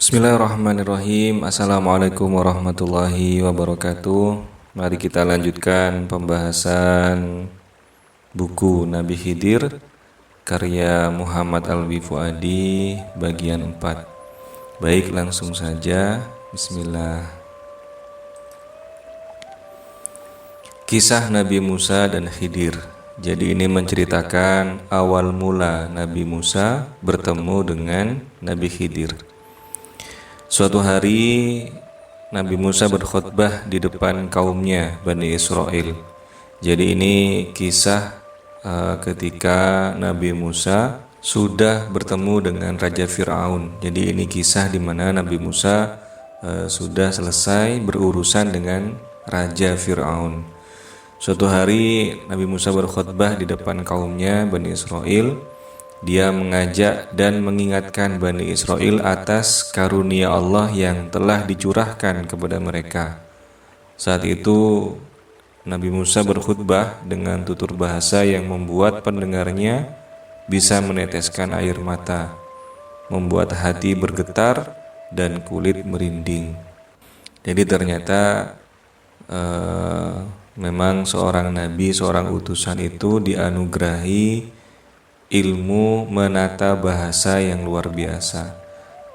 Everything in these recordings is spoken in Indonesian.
Bismillahirrahmanirrahim. Assalamualaikum warahmatullahi wabarakatuh. Mari kita lanjutkan pembahasan buku Nabi Khidir karya Muhammad Alwi Fuadi bagian 4. Baik, langsung saja. Bismillah. Kisah Nabi Musa dan Khidir. Jadi ini menceritakan awal mula Nabi Musa bertemu dengan Nabi Khidir. Suatu hari Nabi Musa berkhutbah di depan kaumnya Bani Israel. Jadi ini kisah ketika Nabi Musa sudah bertemu dengan Raja Fir'aun. Jadi ini kisah di mana Nabi Musa sudah selesai berurusan dengan Raja Fir'aun. Suatu hari Nabi Musa berkhutbah di depan kaumnya Bani Israel. Dia mengajak dan mengingatkan Bani Israel atas karunia Allah yang telah dicurahkan kepada mereka. Saat itu Nabi Musa berkhutbah dengan tutur bahasa yang membuat pendengarnya bisa meneteskan air mata, membuat hati bergetar dan kulit merinding. Jadi ternyata memang seorang nabi, seorang utusan itu dianugerahi ilmu menata bahasa yang luar biasa.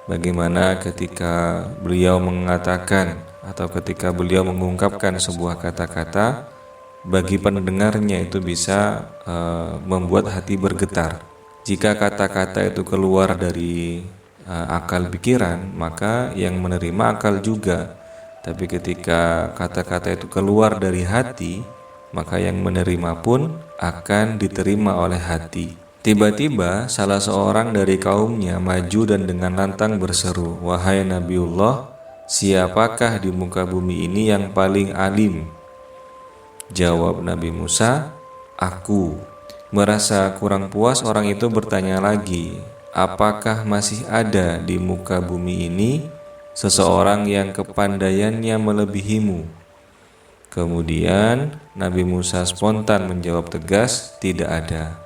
Bagaimana ketika beliau mengatakan atau ketika beliau mengungkapkan sebuah kata-kata, bagi pendengarnya itu bisa membuat hati bergetar. Jika kata-kata itu keluar dari akal pikiran, maka yang menerima akal juga. Tapi ketika kata-kata itu keluar dari hati, maka yang menerima pun akan diterima oleh hati. Tiba-tiba salah seorang dari kaumnya maju dan dengan lantang berseru, "Wahai Nabiullah, siapakah di muka bumi ini yang paling alim?" Jawab Nabi Musa, "Aku." Merasa kurang puas, orang itu bertanya lagi, "Apakah masih ada di muka bumi ini seseorang yang kepandaiannya melebihimu?" Kemudian Nabi Musa spontan menjawab tegas, "Tidak ada."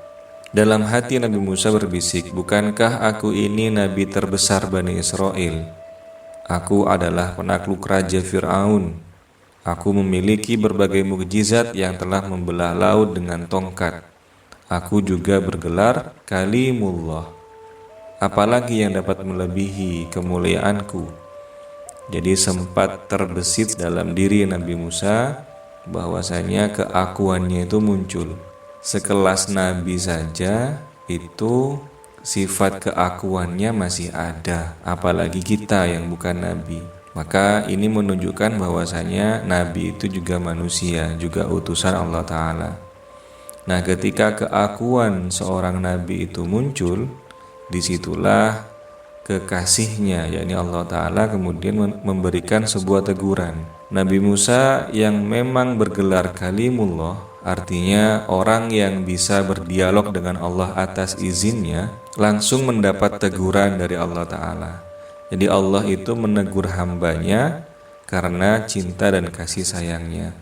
Dalam hati Nabi Musa berbisik, "Bukankah aku ini nabi terbesar Bani Israel? Aku adalah penakluk Raja Fir'aun. Aku memiliki berbagai mukjizat yang telah membelah laut dengan tongkat. Aku juga bergelar Kalimullah. Apalagi yang dapat melebihi kemuliaanku?" Jadi sempat terbesit dalam diri Nabi Musa bahwasanya keakuannya itu muncul. Sekelas nabi saja itu sifat keakuannya masih ada, apalagi kita yang bukan nabi. Maka ini menunjukkan bahwasanya nabi itu juga manusia, juga utusan Allah Ta'ala. Nah, ketika keakuan seorang nabi itu muncul, disitulah kekasihnya, yakni Allah Ta'ala kemudian memberikan sebuah teguran. Nabi Musa yang memang bergelar Kalimullah, artinya orang yang bisa berdialog dengan Allah atas izinnya, langsung mendapat teguran dari Allah Ta'ala. Jadi Allah itu menegur hambanya karena cinta dan kasih sayangnya.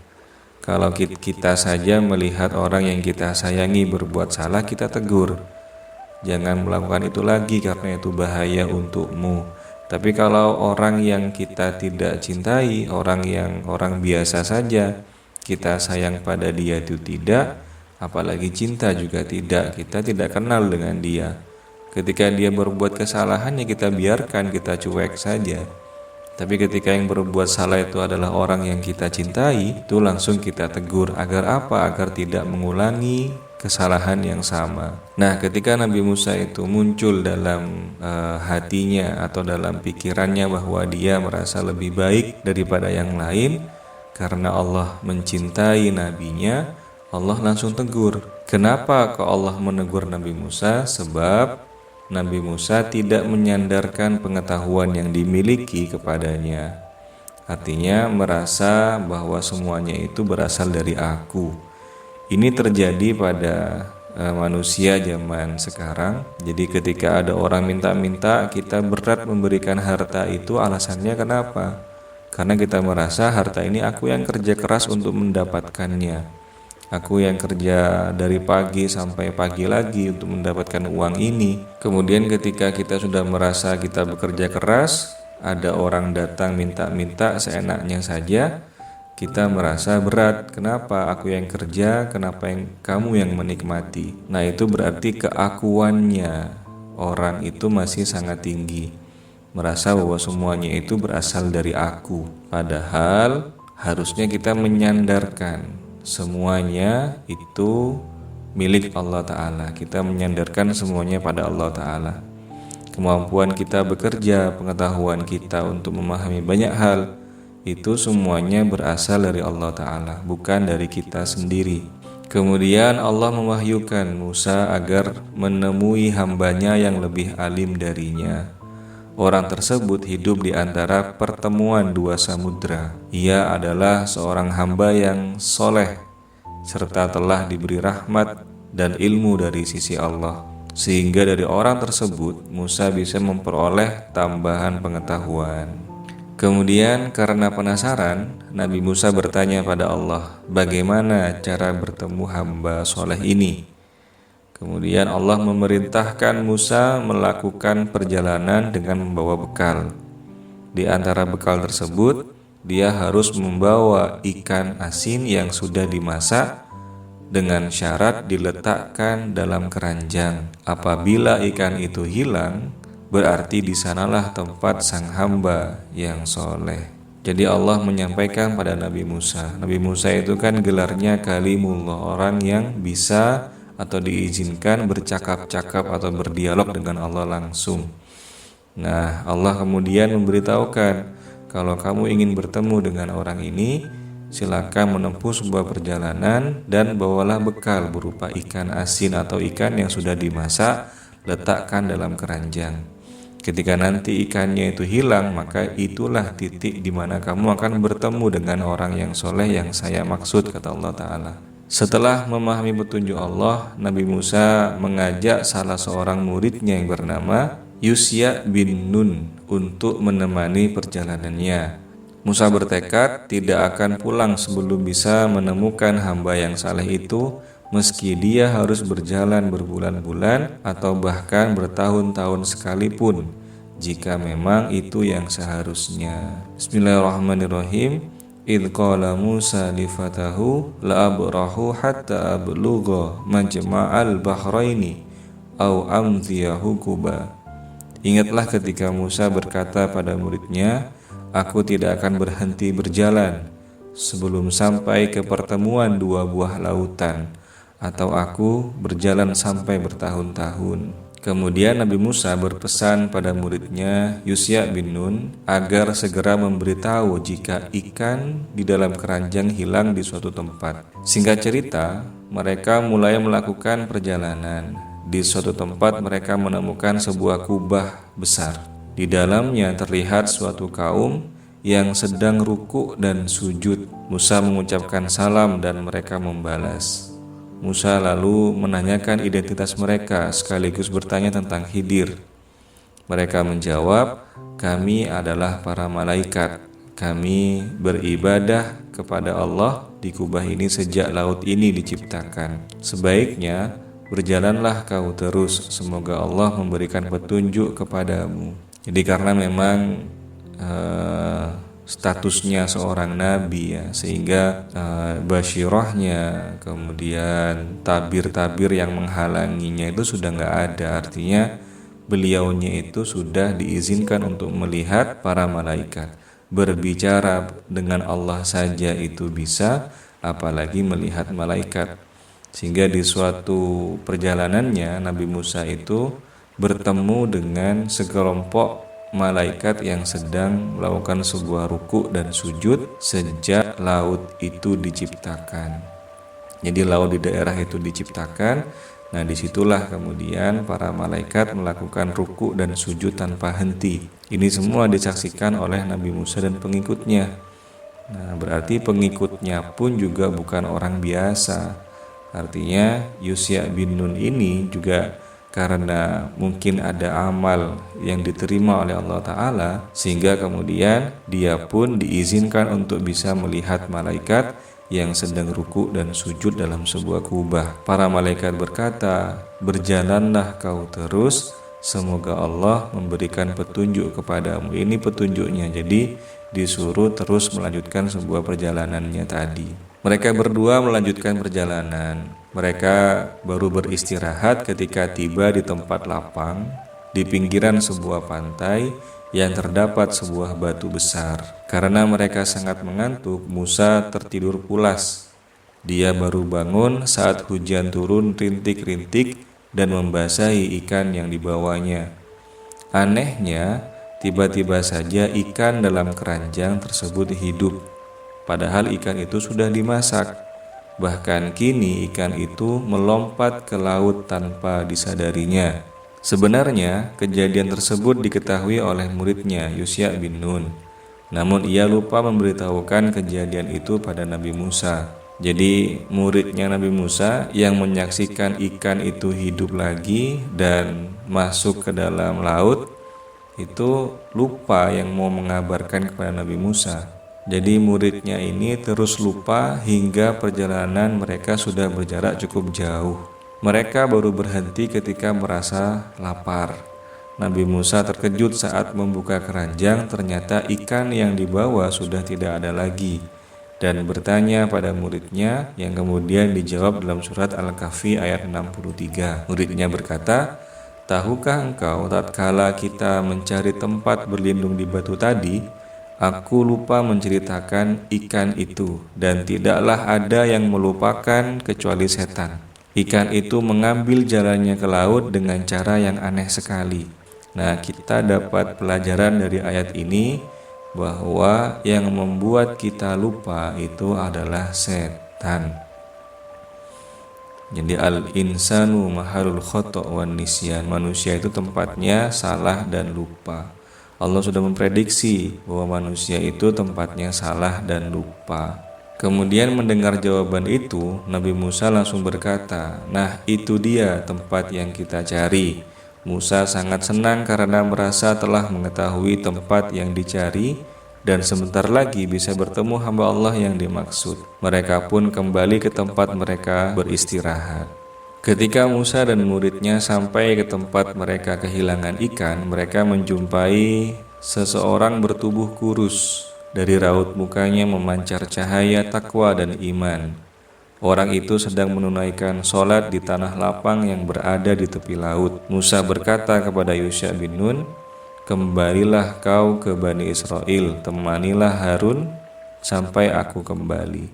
Kalau kita saja melihat orang yang kita sayangi berbuat salah, kita tegur, "Jangan melakukan itu lagi karena itu bahaya untukmu." Tapi kalau orang yang kita tidak cintai, orang biasa saja, kita sayang pada dia itu tidak, apalagi cinta juga tidak, kita tidak kenal dengan dia. Ketika dia berbuat kesalahan, ya kita biarkan, kita cuek saja. Tapi ketika yang berbuat salah itu adalah orang yang kita cintai, itu langsung kita tegur. Agar apa? Agar tidak mengulangi kesalahan yang sama. Nah, ketika Nabi Musa itu muncul dalam hatinya atau dalam pikirannya bahwa dia merasa lebih baik daripada yang lain, karena Allah mencintai nabinya, Allah langsung tegur. Kenapa kok Allah menegur Nabi Musa? Sebab Nabi Musa tidak menyandarkan pengetahuan yang dimiliki kepadanya. Artinya merasa bahwa semuanya itu berasal dari aku. Ini terjadi pada manusia zaman sekarang. Jadi ketika ada orang minta-minta, kita berat memberikan harta itu, alasannya kenapa? Karena kita merasa harta ini aku yang kerja keras untuk mendapatkannya. Aku yang kerja dari pagi sampai pagi lagi untuk mendapatkan uang ini. Kemudian ketika kita sudah merasa kita bekerja keras, ada orang datang minta-minta seenaknya saja, kita merasa berat. Kenapa aku yang kerja, kenapa kamu yang menikmati? Nah, itu berarti keakuannya orang itu masih sangat tinggi, merasa bahwa semuanya itu berasal dari aku. Padahal harusnya kita menyandarkan semuanya itu milik Allah Ta'ala. Kita menyandarkan semuanya pada Allah Ta'ala. Kemampuan kita bekerja, pengetahuan kita untuk memahami banyak hal, itu semuanya berasal dari Allah Ta'ala, bukan dari kita sendiri. Kemudian Allah mewahyukan Musa agar menemui hambanya yang lebih alim darinya. Orang tersebut hidup di antara pertemuan dua samudra. Ia adalah seorang hamba yang soleh, serta telah diberi rahmat dan ilmu dari sisi Allah. Sehingga dari orang tersebut Musa bisa memperoleh tambahan pengetahuan. Kemudian karena penasaran, Nabi Musa bertanya pada Allah, bagaimana cara bertemu hamba soleh ini? Kemudian Allah memerintahkan Musa melakukan perjalanan dengan membawa bekal. Di antara bekal tersebut, dia harus membawa ikan asin yang sudah dimasak dengan syarat diletakkan dalam keranjang. Apabila ikan itu hilang, berarti di sanalah tempat sang hamba yang soleh. Jadi Allah menyampaikan pada Nabi Musa. Nabi Musa itu kan gelarnya Kalimullah, orang yang bisa atau diizinkan bercakap-cakap atau berdialog dengan Allah langsung. Nah, Allah kemudian memberitahukan, kalau kamu ingin bertemu dengan orang ini, silakan menempuh sebuah perjalanan dan bawalah bekal berupa ikan asin atau ikan yang sudah dimasak, letakkan dalam keranjang. Ketika nanti ikannya itu hilang, maka itulah titik di mana kamu akan bertemu dengan orang yang soleh yang saya maksud, kata Allah Ta'ala. Setelah memahami petunjuk Allah, Nabi Musa mengajak salah seorang muridnya yang bernama Yusya bin Nun untuk menemani perjalanannya. Musa bertekad tidak akan pulang sebelum bisa menemukan hamba yang saleh itu, meski dia harus berjalan berbulan-bulan atau bahkan bertahun-tahun sekalipun, jika memang itu yang seharusnya. Bismillahirrahmanirrahim. Idh qala Musa li fatahu la abrahu hatta ablugha majma'al bahraini au amdhiyahu hukuba. Ingatlah ketika Musa berkata pada muridnya, aku tidak akan berhenti berjalan sebelum sampai ke pertemuan dua buah lautan, atau aku berjalan sampai bertahun-tahun. Kemudian Nabi Musa berpesan pada muridnya Yusya bin Nun agar segera memberitahu jika ikan di dalam keranjang hilang di suatu tempat. Singkat cerita, mereka mulai melakukan perjalanan. Di suatu tempat mereka menemukan sebuah kubah besar. Di dalamnya terlihat suatu kaum yang sedang ruku dan sujud. Musa mengucapkan salam dan mereka membalas. Musa lalu menanyakan identitas mereka sekaligus bertanya tentang Khidir. Mereka menjawab, kami adalah para malaikat. Kami beribadah kepada Allah di kubah ini sejak laut ini diciptakan. Sebaiknya berjalanlah kau terus, semoga Allah memberikan petunjuk kepadamu. Jadi karena memang statusnya seorang nabi ya, sehingga basyirahnya, kemudian tabir-tabir yang menghalanginya itu sudah nggak ada. Artinya beliaunya itu sudah diizinkan untuk melihat para malaikat. Berbicara dengan Allah saja itu bisa, apalagi melihat malaikat. Sehingga di suatu perjalanannya Nabi Musa itu bertemu dengan sekelompok malaikat yang sedang melakukan sebuah ruku dan sujud sejak laut itu diciptakan. Jadi laut di daerah itu diciptakan. Nah, disitulah kemudian para malaikat melakukan ruku dan sujud tanpa henti. Ini semua disaksikan oleh Nabi Musa dan pengikutnya. Nah, berarti pengikutnya pun juga bukan orang biasa. Artinya Yusya bin Nun ini juga karena mungkin ada amal yang diterima oleh Allah Ta'ala, sehingga kemudian dia pun diizinkan untuk bisa melihat malaikat yang sedang ruku dan sujud dalam sebuah kubah. Para malaikat berkata, berjalanlah kau terus semoga Allah memberikan petunjuk kepadamu. Ini petunjuknya, jadi disuruh terus melanjutkan sebuah perjalanannya tadi. Mereka berdua melanjutkan perjalanan. Mereka baru beristirahat ketika tiba di tempat lapang di pinggiran sebuah pantai yang terdapat sebuah batu besar. Karena mereka sangat mengantuk, Musa tertidur pulas. Dia baru bangun saat hujan turun rintik-rintik dan membasahi ikan yang dibawanya. Anehnya, tiba-tiba saja ikan dalam keranjang tersebut hidup, padahal ikan itu sudah dimasak. Bahkan kini ikan itu melompat ke laut tanpa disadarinya. Sebenarnya, kejadian tersebut diketahui oleh muridnya Yusya bin Nun. Namun ia lupa memberitahukan kejadian itu pada Nabi Musa. Jadi muridnya Nabi Musa yang menyaksikan ikan itu hidup lagi dan masuk ke dalam laut itu lupa yang mau mengabarkan kepada Nabi Musa. Jadi muridnya ini terus lupa hingga perjalanan mereka sudah berjarak cukup jauh. Mereka baru berhenti ketika merasa lapar. Nabi Musa terkejut saat membuka keranjang, ternyata ikan yang dibawa sudah tidak ada lagi, dan bertanya pada muridnya yang kemudian dijawab dalam surat Al-Kahfi ayat 63. Muridnya berkata, "Tahukah engkau tatkala kita mencari tempat berlindung di batu tadi, aku lupa menceritakan ikan itu, dan tidaklah ada yang melupakan kecuali setan. Ikan itu mengambil jalannya ke laut dengan cara yang aneh sekali." Nah, kita dapat pelajaran dari ayat ini bahwa yang membuat kita lupa itu adalah setan. Jadi al-insanu mahalul khata' wan nisyan. Manusia itu tempatnya salah dan lupa. Allah sudah memprediksi bahwa manusia itu tempatnya salah dan lupa. Kemudian mendengar jawaban itu, Nabi Musa langsung berkata, "Nah, itu dia tempat yang kita cari." Musa sangat senang karena merasa telah mengetahui tempat yang dicari dan sebentar lagi bisa bertemu hamba Allah yang dimaksud. Mereka pun kembali ke tempat mereka beristirahat. Ketika Musa dan muridnya sampai ke tempat mereka kehilangan ikan, mereka menjumpai seseorang bertubuh kurus. Dari raut mukanya memancar cahaya takwa dan iman. Orang itu sedang menunaikan sholat di tanah lapang yang berada di tepi laut. Musa berkata kepada Yusya bin Nun, "Kembalilah kau ke Bani Israel, temanilah Harun sampai aku kembali."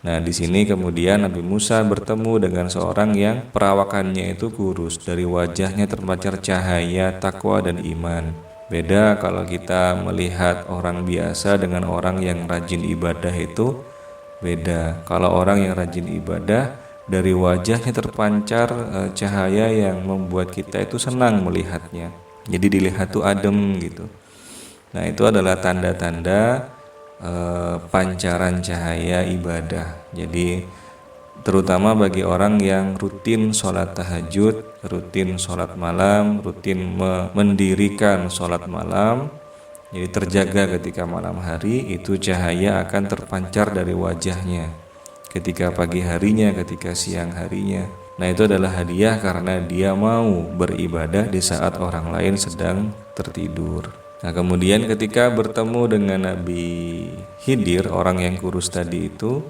Nah, di sini kemudian Nabi Musa bertemu dengan seorang yang perawakannya itu kurus, dari wajahnya terpancar cahaya takwa dan iman. Beda kalau kita melihat orang biasa dengan orang yang rajin ibadah itu beda. Kalau orang yang rajin ibadah, dari wajahnya terpancar cahaya yang membuat kita itu senang melihatnya. Jadi dilihat tuh adem gitu. Nah, itu adalah tanda-tanda pancaran cahaya ibadah. Jadi terutama bagi orang yang rutin sholat tahajud, rutin sholat malam, rutin mendirikan sholat malam, jadi terjaga ketika malam hari, itu cahaya akan terpancar dari wajahnya ketika pagi harinya, ketika siang harinya. Nah, itu adalah hadiah karena dia mau beribadah di saat orang lain sedang tertidur. Nah, kemudian ketika bertemu dengan Nabi Khidir, orang yang kurus tadi itu,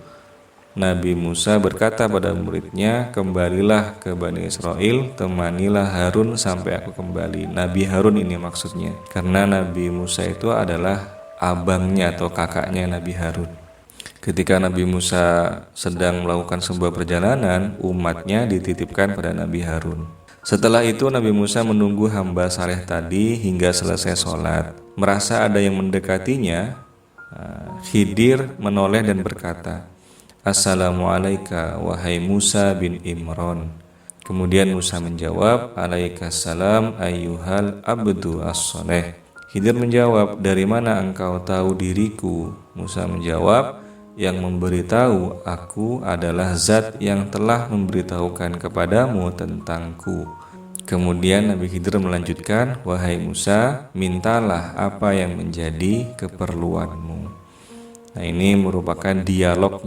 Nabi Musa berkata pada muridnya, "Kembalilah ke Bani Israel, temanilah Harun sampai aku kembali." Nabi Harun ini maksudnya, karena Nabi Musa itu adalah abangnya atau kakaknya Nabi Harun. Ketika Nabi Musa sedang melakukan sebuah perjalanan, umatnya dititipkan pada Nabi Harun. Setelah itu Nabi Musa menunggu hamba saleh tadi hingga selesai sholat. Merasa ada yang mendekatinya, Khidir menoleh dan berkata, "Assalamualaikum wahai Musa bin Imran." Kemudian Musa menjawab, "Alaikassalam ayyuhal abdu as-soleh." Khidir menjawab, "Dari mana engkau tahu diriku?" Musa menjawab, "Yang memberitahu aku adalah zat yang telah memberitahukan kepadamu tentangku." Kemudian Nabi Khidir melanjutkan, "Wahai Musa, mintalah apa yang menjadi keperluanmu." Nah, ini merupakan dialog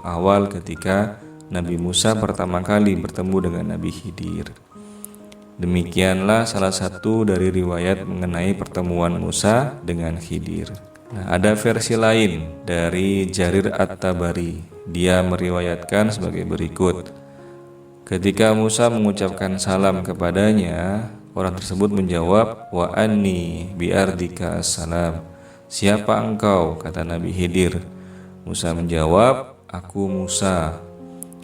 awal ketika Nabi Musa pertama kali bertemu dengan Nabi Khidir. Demikianlah salah satu dari riwayat mengenai pertemuan Musa dengan Khidir. Nah, ada versi lain dari Jarir At-Tabari. Dia meriwayatkan sebagai berikut. Ketika Musa mengucapkan salam kepadanya, orang tersebut menjawab, "Wa anni bi'ardika assalam." "Siapa engkau?" kata Nabi Khidir. Musa menjawab, "Aku Musa."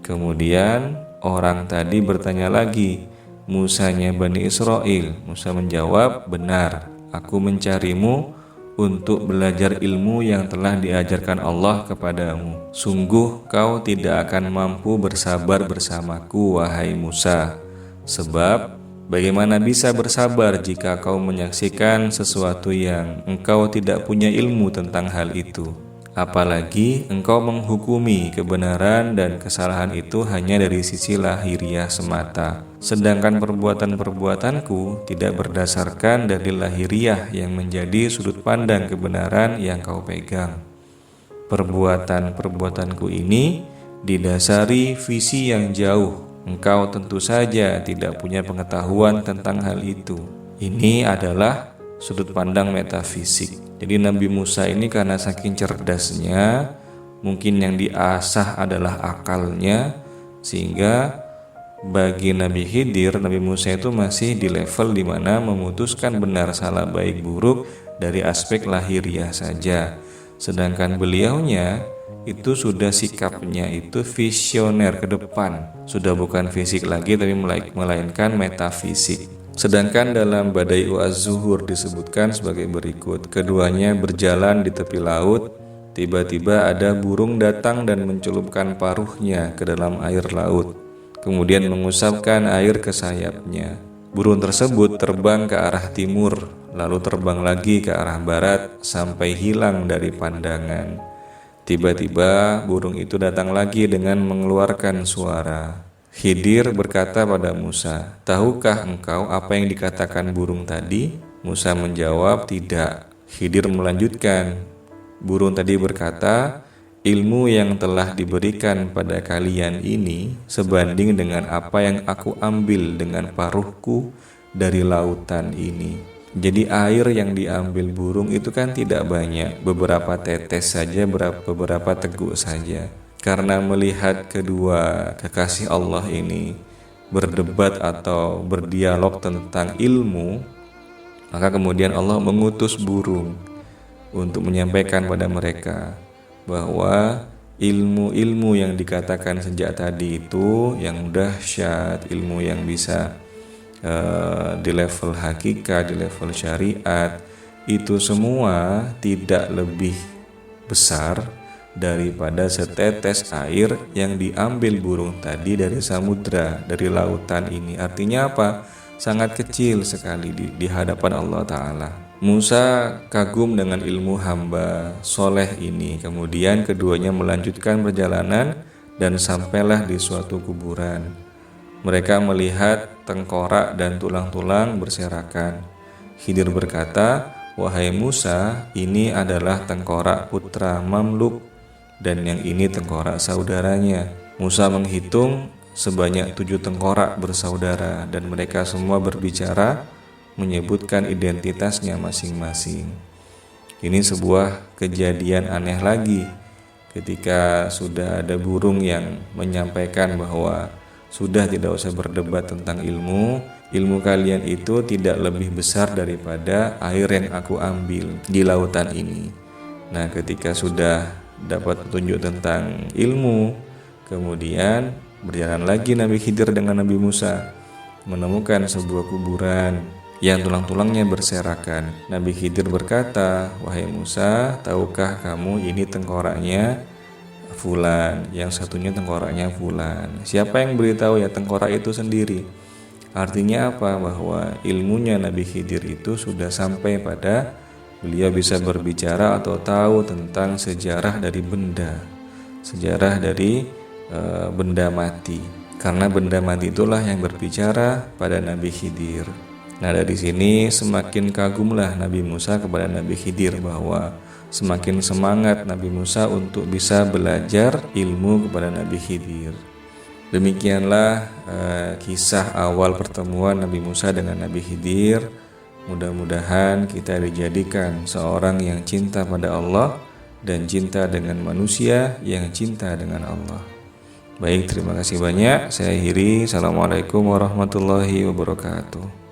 Kemudian orang tadi bertanya lagi, "Musanya Bani Israel?" Musa menjawab, "Benar, aku mencarimu untuk belajar ilmu yang telah diajarkan Allah kepadamu. Sungguh kau tidak akan mampu bersabar bersamaku, wahai Musa. Sebab bagaimana bisa bersabar jika kau menyaksikan sesuatu yang engkau tidak punya ilmu tentang hal itu? Apalagi engkau menghukumi kebenaran dan kesalahan itu hanya dari sisi lahiriah semata. Sedangkan perbuatan-perbuatanku tidak berdasarkan dalil lahiriah yang menjadi sudut pandang kebenaran yang kau pegang. Perbuatan-perbuatanku ini didasari visi yang jauh. Engkau tentu saja tidak punya pengetahuan tentang hal itu." Ini adalah sudut pandang metafisik. Jadi Nabi Musa ini karena saking cerdasnya, mungkin yang diasah adalah akalnya, sehingga bagi Nabi Khidir, Nabi Musa itu masih di level dimana memutuskan benar salah baik buruk dari aspek lahiriah saja. Sedangkan beliaunya itu sudah sikapnya itu visioner ke depan, sudah bukan fisik lagi tapi melainkan metafisik. Sedangkan dalam Badai'u Az-Zuhur disebutkan sebagai berikut. Keduanya berjalan di tepi laut. Tiba-tiba ada burung datang dan mencelupkan paruhnya ke dalam air laut, kemudian mengusapkan air ke sayapnya. Burung tersebut terbang ke arah timur, lalu terbang lagi ke arah barat sampai hilang dari pandangan. Tiba-tiba burung itu datang lagi dengan mengeluarkan suara. Khidir berkata pada Musa, "Tahukah engkau apa yang dikatakan burung tadi?" Musa menjawab, "Tidak." Khidir melanjutkan, "Burung tadi berkata, ilmu yang telah diberikan pada kalian ini sebanding dengan apa yang aku ambil dengan paruhku dari lautan ini." Jadi air yang diambil burung itu kan tidak banyak, beberapa tetes saja, beberapa teguk saja. Karena melihat kedua kekasih Allah ini berdebat atau berdialog tentang ilmu, maka kemudian Allah mengutus burung untuk menyampaikan pada mereka bahwa ilmu-ilmu yang dikatakan sejak tadi itu yang dahsyat, ilmu yang bisa di level hakikat, di level syariat, itu semua tidak lebih besar daripada setetes air yang diambil burung tadi dari samudra, dari lautan ini. Artinya apa? Sangat kecil sekali di hadapan Allah Ta'ala. Musa kagum dengan ilmu hamba soleh ini. Kemudian keduanya melanjutkan perjalanan dan sampailah di suatu kuburan. Mereka melihat tengkorak dan tulang-tulang berserakan. Khidir berkata, "Wahai Musa, ini adalah tengkorak putra Mamluk dan yang ini tengkorak saudaranya." Musa menghitung sebanyak 7 tengkorak bersaudara dan mereka semua berbicara menyebutkan identitasnya masing-masing. Ini sebuah kejadian aneh lagi ketika sudah ada burung yang menyampaikan bahwa sudah tidak usah berdebat tentang ilmu kalian itu tidak lebih besar daripada air yang aku ambil di lautan ini. Nah, ketika sudah dapat petunjuk tentang ilmu, kemudian berjalan lagi Nabi Khidir dengan Nabi Musa menemukan sebuah kuburan yang tulang-tulangnya berserakan. Nabi Khidir berkata, "Wahai Musa, tahukah kamu ini tengkoraknya fulan, yang satunya tengkoraknya fulan." Siapa yang beritahu? Ya tengkorak itu sendiri. Artinya apa? Bahwa ilmunya Nabi Khidir itu sudah sampai pada beliau bisa berbicara atau tahu tentang sejarah dari benda, sejarah dari benda mati. Karena benda mati itulah yang berbicara pada Nabi Khidir. Nah, dari sini semakin kagumlah Nabi Musa kepada Nabi Khidir, bahwa semakin semangat Nabi Musa untuk bisa belajar ilmu kepada Nabi Khidir. Demikianlah kisah awal pertemuan Nabi Musa dengan Nabi Khidir. Mudah-mudahan kita dijadikan seorang yang cinta pada Allah dan cinta dengan manusia yang cinta dengan Allah. Baik, terima kasih banyak. Saya akhiri. Assalamualaikum warahmatullahi wabarakatuh.